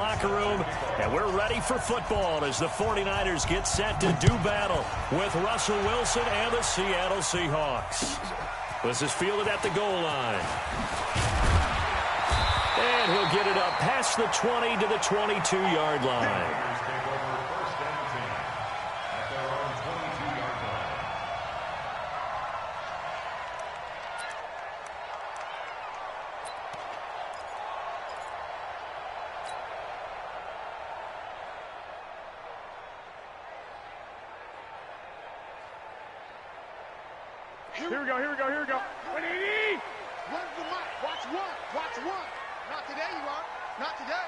Locker room, and we're ready for football as the 49ers get set to do battle with Russell Wilson and the Seattle Seahawks. This is fielded at the goal line. And he'll get it up past the 20 to the 22-yard line. Here we go. 180! Where's the mic? Watch one. Not today, you are. Not today.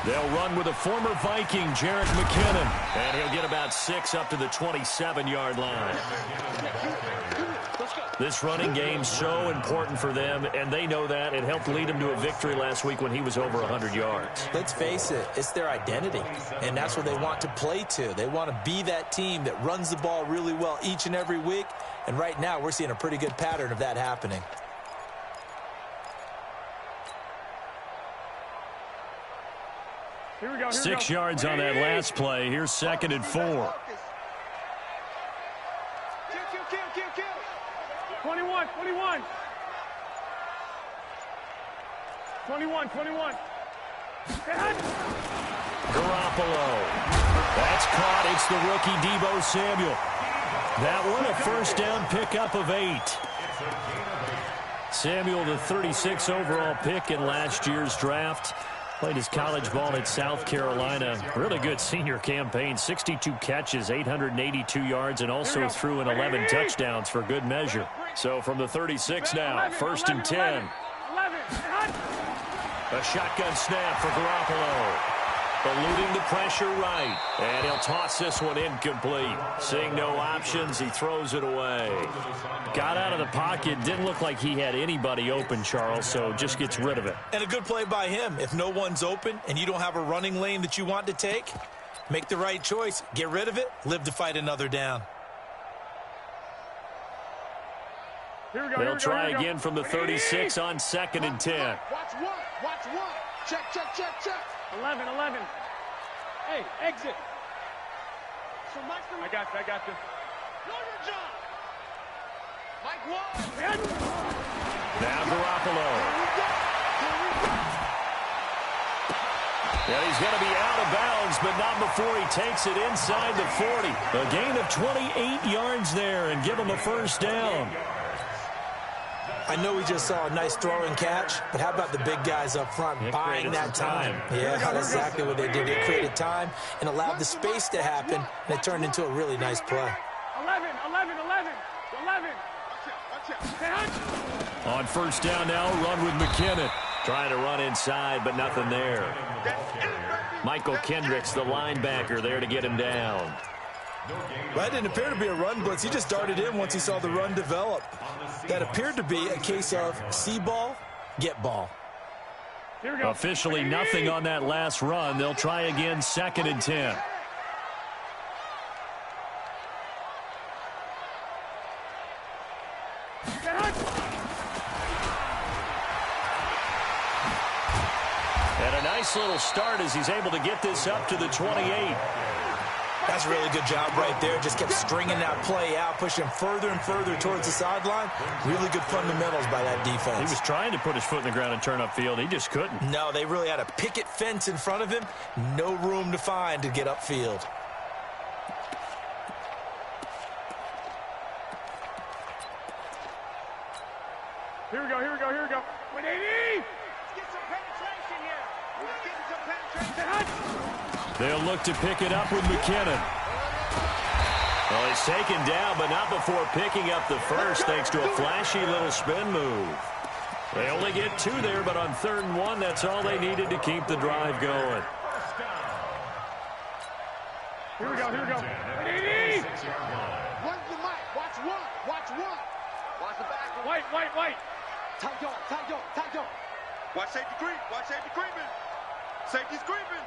They'll run with a former Viking, Jerick McKinnon. And he'll get about 6 up to the 27-yard line. This running game's so important for them, and they know that. It helped lead them to a victory last week when he was over 100 yards. Let's face it, it's their identity, and that's what they want to play to. They want to be that team that runs the ball really well each and every week, and right now we're seeing a pretty good pattern of that happening. Here we go. 6 yards on that last play. Here's 2nd and 4. 21. 21. Garoppolo. That's caught. It's the rookie Deebo Samuel. That one a first down pickup of 8. Samuel, the 36 overall pick in last year's draft. Played his college ball at South Carolina. Really good senior campaign. 62 catches, 882 yards, and also threw in 11 touchdowns for good measure. So from the 36 now, 1st and 10. A shotgun snap for Garoppolo. Eluding the pressure right. And he'll toss this one incomplete. Seeing no options, he throws it away. Got out of the pocket. Didn't look like he had anybody open, Charles, so just gets rid of it. And a good play by him. If no one's open and you don't have a running lane that you want to take, make the right choice. Get rid of it. Live to fight another down. They'll try again from the 36 on 2nd and 10. Watch one. Check. 11. Hey, exit. So Mike, I got this. Know your job. Mike one. Now Garoppolo. Yeah, he's going to be out of bounds, but not before he takes it inside the 40. A gain of 28 yards there and give him a first down. I know we just saw a nice throw and catch, but how about the big guys up front buying that time? Yeah, that's exactly what they did. They created time and allowed the space to happen, and it turned into a really nice play. 11. On first down now, run with McKinnon. Trying to run inside, but nothing there. Michael Kendricks, the linebacker, there to get him down. That didn't appear to be a run blitz. He just darted in once he saw the run develop. That appeared to be a case of see ball, get ball. Here we go. Officially nothing on that last run. They'll try again 2nd and 10. And a nice little start as he's able to get this up to the 28. That's a really good job right there. Just kept stringing that play out, pushing further and further towards the sideline. Really good fundamentals by that defense. He was trying to put his foot in the ground and turn upfield. He just couldn't. No, they really had a picket fence in front of him. No room to find to get upfield. Here we go. 180! Let's get some penetration here. Let's get some penetration. They'll look to pick it up with McKinnon. Well, he's taken down, but not before picking up the first, thanks to a flashy little spin move. They only get 2 there, but on 3rd and 1, that's all they needed to keep the drive going. Here we go. 180! Where's the mic? Watch one. Watch the back. White. Tight dog. Watch safety creeping. Safety's creeping.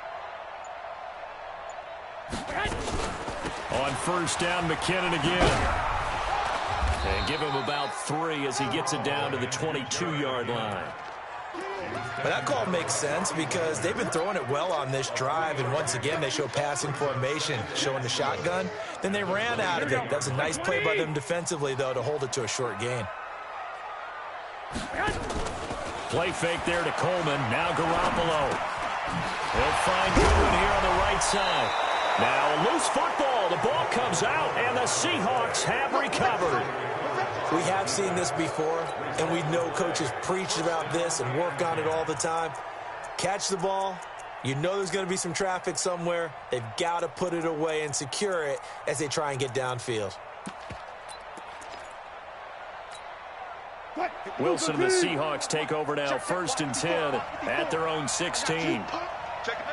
On first down, McKinnon again. give him about 3 as he gets it down to the 22-yard line. But that call makes sense because they've been throwing it well on this drive, and once again they show passing formation, showing the shotgun. Then they ran out of it. That's a nice play by them defensively, though, to hold it to a short gain. Play fake there to Coleman. Now Garoppolo. He'll find Goodwin here on the right side. Now a loose football. The ball comes out, and the Seahawks have recovered. We have seen this before, and we know coaches preach about this and work on it all the time. Catch the ball. You know there's going to be some traffic somewhere. They've got to put it away and secure it as they try and get downfield. Wilson and the Seahawks take over now, 1st and 10 at their own 16. Check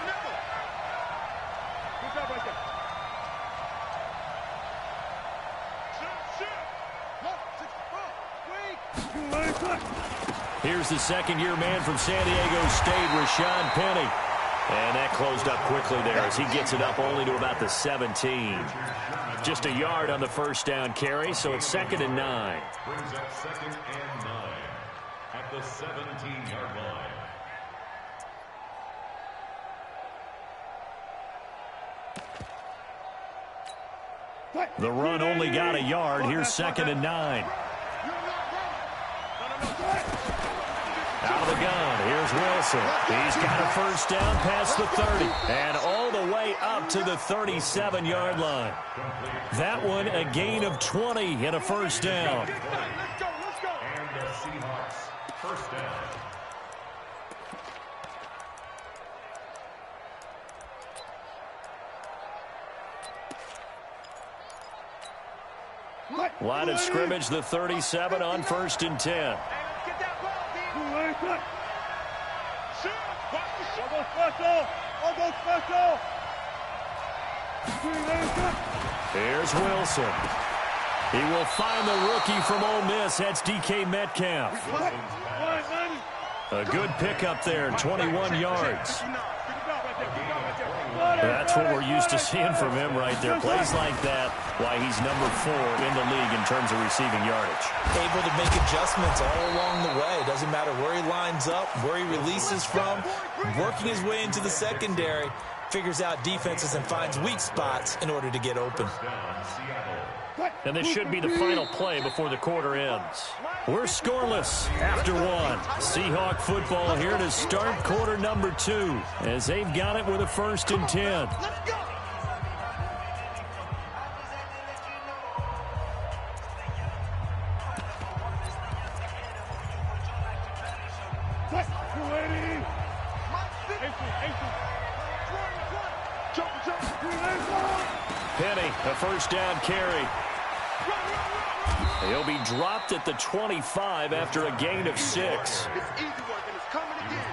nickel. Good job right there. Here's the second-year man from San Diego State, Rashad Penny. And that closed up quickly there as he gets it up only to about the 17. Just a yard on the first down carry, so it's 2nd and 9. Brings up 2nd and 9 at the 17-yard line. The run only got a yard. Here's 2nd and 9. Out of the gun, here's Wilson. He's got a first down past the 30 and all the way up to the 37-yard line. That one a gain of 20 and a first down. And the Seahawks first down. Line of scrimmage, the 37 on 1st and 10. Here's Wilson. He will find the rookie from Ole Miss. That's DK Metcalf. A good pickup there, 21 yards. That's what we're used to seeing from him right there. Plays like that, why he's number 4 in the league in terms of receiving yardage. Able to make adjustments all along the way. Doesn't matter where he lines up, where he releases from. Working his way into the secondary, figures out defenses and finds weak spots in order to get open. And this should be the final play before the quarter ends. We're scoreless after 1. Seahawk football here to start quarter number 2 as they've got it with a 1st and 10. Penny, a first down carry. He'll be dropped at the 25 after a gain of 6.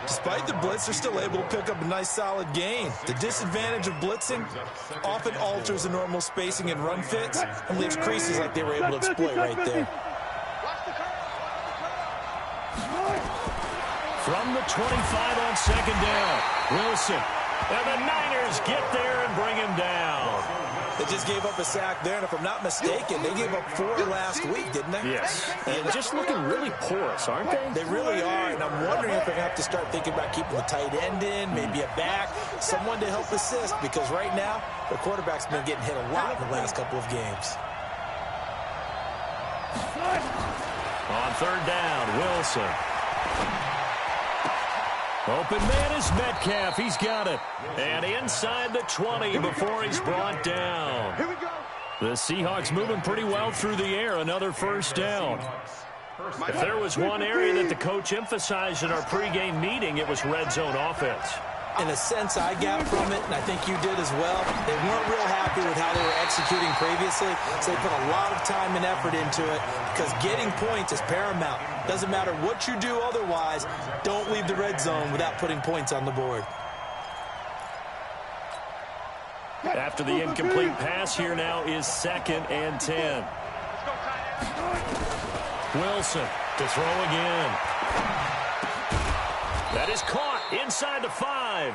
Despite the blitz, they're still able to pick up a nice solid gain. The disadvantage of blitzing often alters the normal spacing and run fits and leaves creases like they were able to exploit right there. From the 25 on 2nd down, Wilson. And the Niners get there and bring him down. They just gave up a sack there, and if I'm not mistaken, they gave up 4 last week, didn't they? Yes. And just looking really porous, aren't they? They really are, and I'm wondering if they're going to have to start thinking about keeping the tight end in, maybe a back, someone to help assist, because right now, the quarterback's been getting hit a lot in the last couple of games. On 3rd down, Wilson. Open man is Metcalf. He's got it. And inside the 20 before he's brought down. Here we go. The Seahawks moving pretty well through the air. Another first down. If there was one area that the coach emphasized in our pregame meeting, it was red zone offense. In a sense, I got from it, and I think you did as well. They weren't real happy with how they were executing previously, so they put a lot of time and effort into it because getting points is paramount. Doesn't matter what you do otherwise, don't leave the red zone without putting points on the board. After the incomplete pass, here now is 2nd and 10. Wilson to throw again. That is caught inside the 5.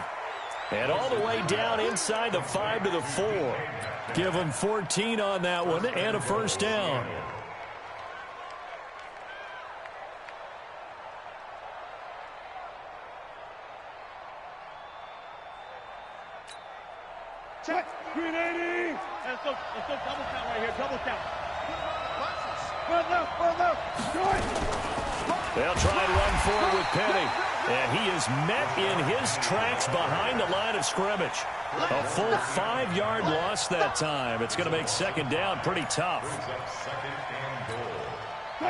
And all the way down inside the 5 to the 4. Give them 14 on that one and a first down. Check. Green 80. Let's go double count right here. Double count. Run left. They'll try and run forward with Penny. And he is met in his tracks behind the line of scrimmage. A full 5-yard loss that time. It's going to make second down pretty tough.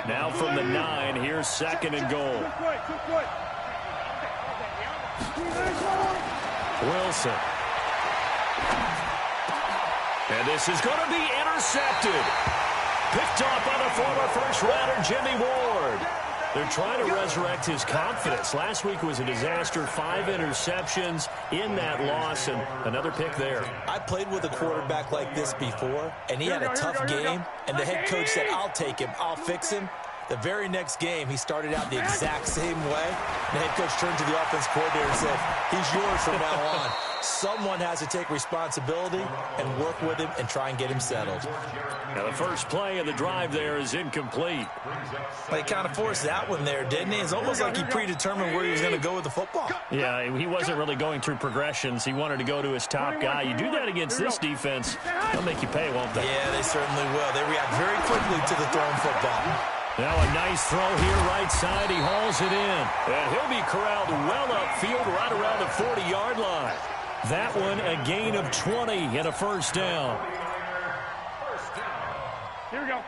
Now from the 9, here's second and goal. Wilson. And this is going to be intercepted. Picked off by the former first-rounder Jimmy Ward. They're trying to resurrect his confidence. Last week was a disaster. 5 interceptions in that loss, and another pick there. I played with a quarterback like this before, and he had a tough game, and the head coach said, I'll take him, I'll fix him. The very next game, he started out the exact same way. The head coach turned to the offense coordinator and said, he's yours from now on. Someone has to take responsibility and work with him and try and get him settled. Now the first play of the drive there is incomplete. But he kind of forced that one there, didn't he? It's almost like he predetermined where he was going to go with the football. Yeah, he wasn't really going through progressions. He wanted to go to his top guy. You do that against this defense, they'll make you pay, won't they? Yeah, they certainly will. They react very quickly to the thrown football. Now a nice throw here, right side. He hauls it in. And he'll be corralled well upfield right around the 40-yard line. That one a gain of 20 and a first down. Here we go.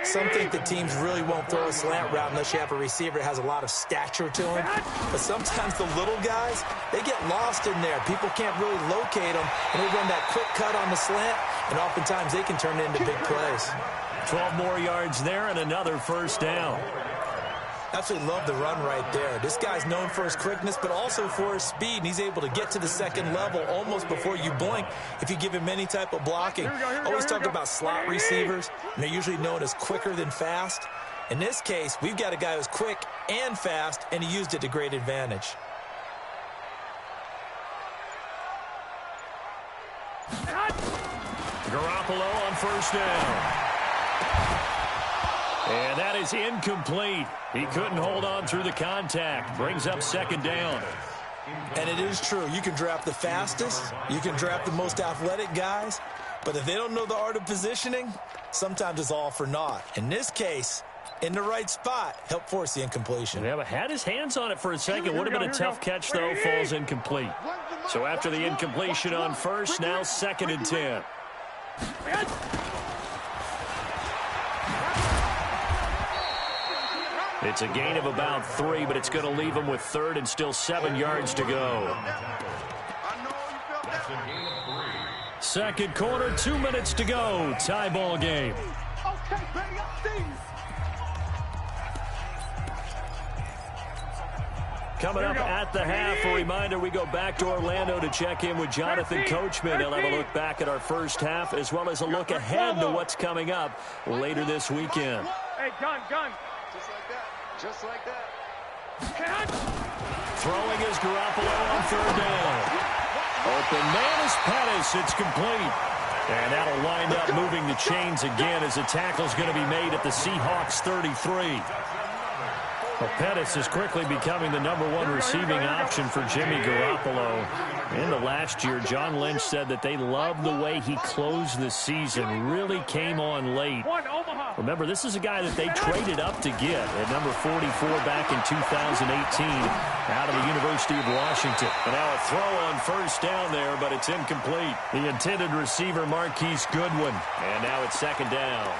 Some think the teams really won't throw a slant route unless you have a receiver that has a lot of stature to him. But sometimes the little guys, they get lost in there. People can't really locate them, and they run that quick cut on the slant, and oftentimes they can turn it into big plays. 12 more yards there and another first down. Absolutely love the run right there. This guy's known for his quickness, but also for his speed, and he's able to get to the second level almost before you blink if you give him any type of blocking. Always talk about slot receivers, and they're usually known as quicker than fast. In this case, we've got a guy who's quick and fast, and he used it to great advantage. Garoppolo on first down. And that is incomplete. He couldn't hold on through the contact. Brings up second down. And it is true. You can draft the fastest. You can draft the most athletic guys. But if they don't know the art of positioning, sometimes it's all for naught. In this case, in the right spot, helped force the incompletion. Yeah, but had his hands on it for a second. Would have been a tough catch, though. Falls incomplete. So after the incompletion on first, now second and 10. It's a gain of about 3, but it's going to leave them with third and still 7 yards to go. Second quarter, 2 minutes to go. Tie ball game. Coming up at the half, a reminder, we go back to Orlando to check in with Jonathan Coachman. He'll have a look back at our first half as well as a look ahead to what's coming up later this weekend. Hey, gun. Just like that. Throwing is Garoppolo on third down. Open man is Pettis. It's complete. And that'll wind up moving the chains again as the tackle's going to be made at the Seahawks 33. Well, Pettis is quickly becoming the #1 receiving option for Jimmy Garoppolo. In the last year, John Lynch said that they loved the way he closed the season, really came on late. Remember, this is a guy that they traded up to get at number 44 back in 2018 out of the University of Washington. And now a throw on first down there, but it's incomplete. The intended receiver, Marquise Goodwin. And now it's second down.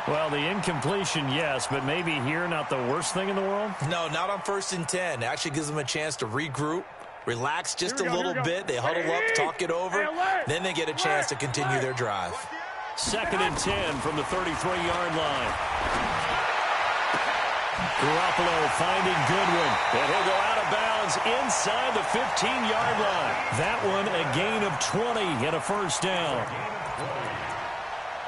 Well, the incompletion, yes, but maybe here not the worst thing in the world? No, not on first and 10. It actually gives them a chance to regroup, relax just a little bit. They huddle up, talk it over. Then they get a chance to continue their drive. Second and 10 from the 33-yard line. Garoppolo finding Goodwin. And he'll go out of bounds inside the 15-yard line. That one a gain of 20 and a first down.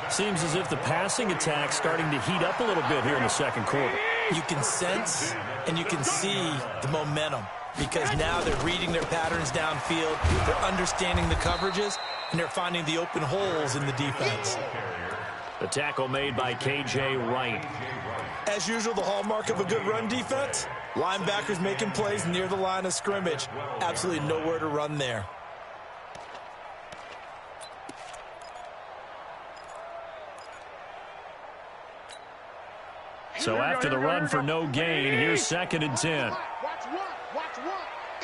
Seems as if the passing attack's starting to heat up a little bit here in the second quarter. You can sense and you can see the momentum. because now they're reading their patterns downfield, they're understanding the coverages, and they're finding the open holes in the defense. The tackle made by K.J. Wright. As usual, the hallmark of a good run defense, linebackers making plays near the line of scrimmage. Absolutely nowhere to run there. So after the run for no gain, here's 2nd and 10. Watch one.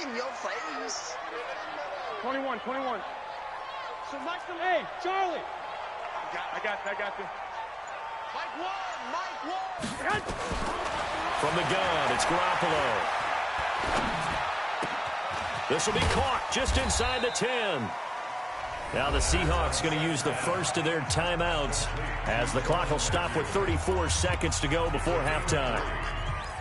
In your face. 21. So hey, Charlie. I got you. Mike one. From the gun, it's Garoppolo. This will be caught just inside the 10. Now the Seahawks going to use the first of their timeouts as the clock will stop with 34 seconds to go before halftime.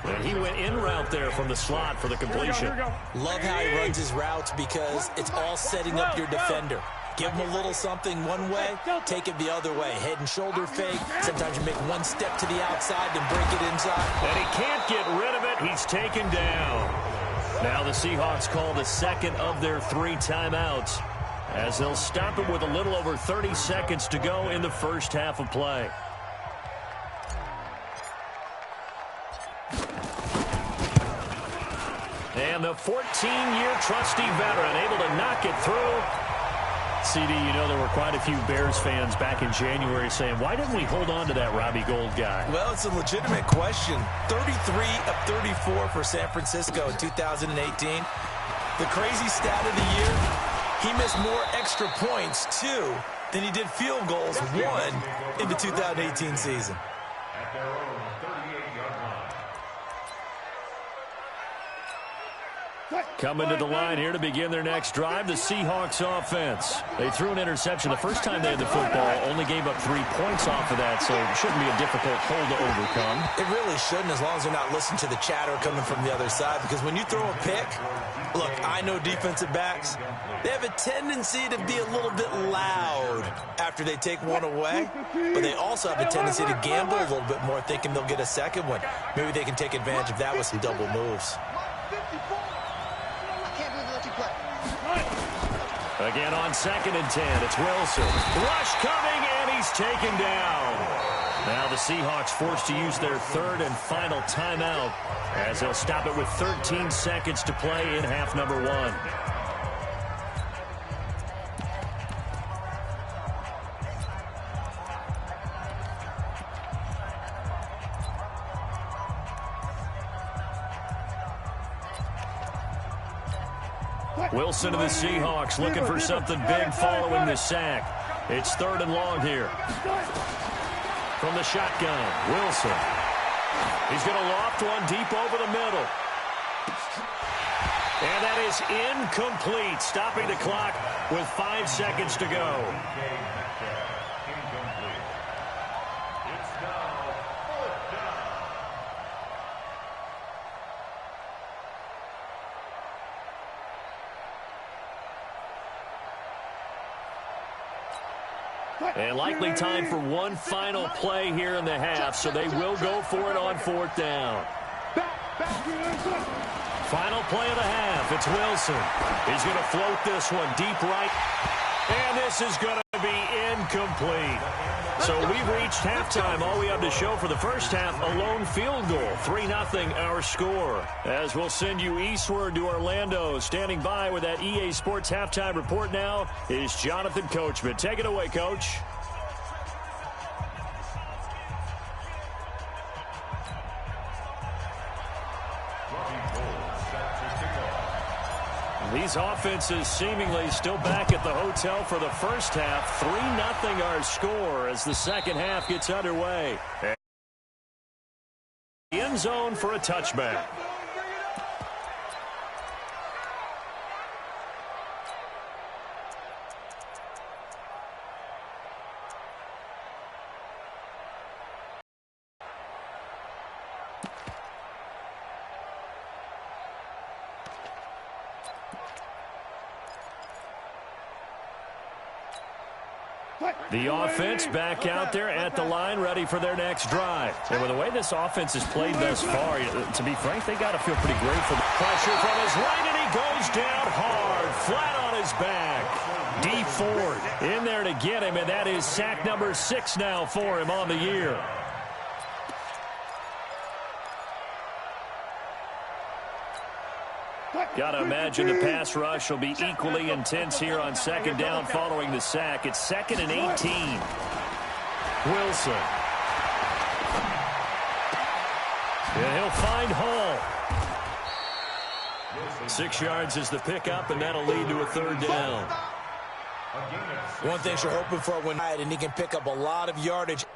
And he went in route there from the slot for the completion. Here we go. Love how he runs his routes because it's all setting up your defender. Give him a little something one way, take it the other way. Head and shoulder fake. Sometimes you make one step to the outside, then break it inside. And he can't get rid of it. He's taken down. Now the Seahawks call the second of their 3 timeouts as they'll stop it with a little over 30 seconds to go in the first half of play. And the 14-year trusty veteran able to knock it through. CD, you know there were quite a few Bears fans back in January saying, why didn't we hold on to that Robbie Gould guy? Well, it's a legitimate question. 33 of 34 for San Francisco in 2018. The crazy stat of the year, he missed more extra points, 2, than he did field goals, 1, in the 2018 season. At their own 38-yard line. Coming to the line here to begin their next drive, the Seahawks offense. They threw an interception the first time they had the football, only gave up 3 points off of that, so it shouldn't be a difficult hole to overcome. It really shouldn't, as long as they're not listening to the chatter coming from the other side, because when you throw a pick, look, I know defensive backs, they have a tendency to be a little bit loud after they take one away, but they also have a tendency to gamble a little bit more, thinking they'll get a second one. Maybe they can take advantage of that with some double moves. Again on 2nd and 10, it's Wilson. Rush coming, and he's taken down. Now the Seahawks forced to use their 3rd and final timeout as they'll stop it with 13 seconds to play in half number 1. Wilson to the Seahawks looking for something big following the sack. It's 3rd and long here. From the shotgun, Wilson. He's going to loft one deep over the middle. And that is incomplete, stopping the clock with 5 seconds to go. And likely time for one final play here in the half, so they will go for it on 4th down. Final play of the half, it's Wilson. He's going to float this one deep right, and this is going to be incomplete. So we've reached halftime. All we have to show for the first half, a lone field goal. 3-0 our score. As we'll send you eastward to Orlando. Standing by with that EA Sports halftime report now is Jonathan Coachman. Take it away, Coach. These offenses seemingly still back at the hotel for the first half. 3-0 our score as the second half gets underway. End zone for a touchback. The offense back out there at the line, ready for their next drive. And with the way this offense has played thus far, to be frank, they got to feel pretty great for the pressure from his right, and he goes down hard, flat on his back. D Ford in there to get him, and that is sack number 6 now for him on the year. Got to imagine the pass rush will be equally intense here on second down following the sack. It's 2nd and 18. Wilson. And he'll find Hall. 6 yards is the pickup, and that'll lead to a 3rd down. One thing you're hoping for when and he can pick up a lot of yardage